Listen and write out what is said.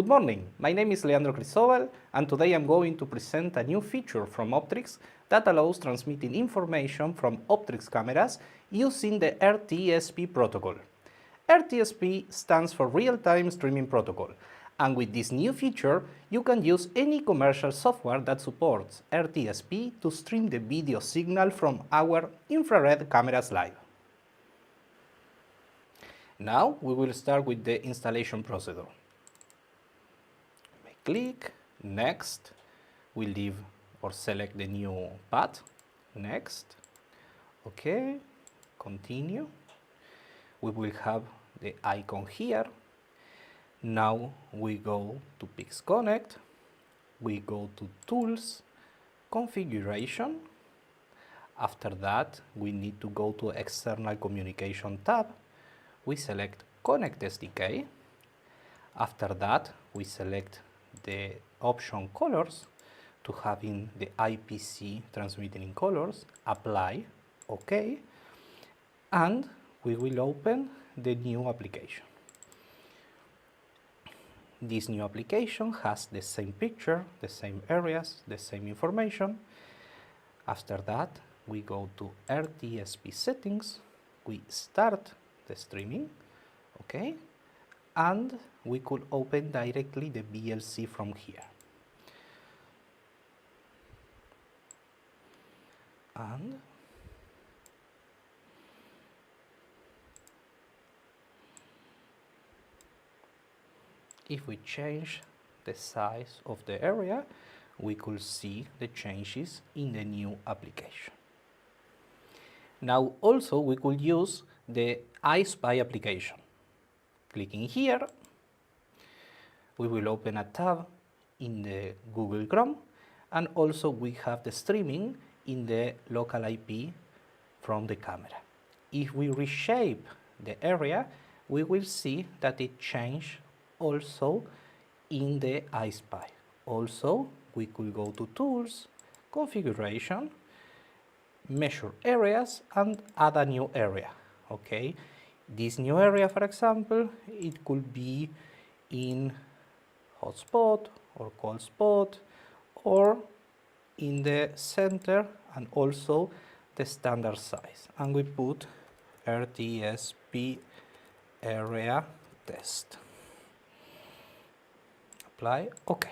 Good morning, my name is Leandro Cristóbal, and today I'm going to present a new feature from Optris that allows transmitting information from Optris cameras using the RTSP protocol. RTSP stands for Real-Time Streaming Protocol, and with this new feature, you can use any commercial software that supports RTSP to stream the video signal from our infrared cameras live. Now we will start with the installation procedure. Click, next, we leave or select the new path, next, okay, continue. We will have the icon here. Now we go to PixConnect, we go to Tools, Configuration. After that, we need to go to External Communication tab. We select Connect SDK. After that, we select the option colors to having the IPC transmitting in colors, apply, OK, and we will open the new application. This new application has the same picture, the same areas, the same information. After that, we go to RTSP settings, we start the streaming, OK, and we could open directly the VLC from here. And if we change the size of the area, we could see the changes in the new application. Now also we could use the Eyespy application. Clicking here, we will open a tab in the Google Chrome, and also we have the streaming in the local IP from the camera. If we reshape the area, we will see that it changed also in the Eyespy. Also, we could go to Tools, Configuration, Measure Areas, and add a new area, okay? This new area, for example, it could be in hot spot or cold spot, or in the center, and also the standard size. And we put RTSP area test. Apply, OK.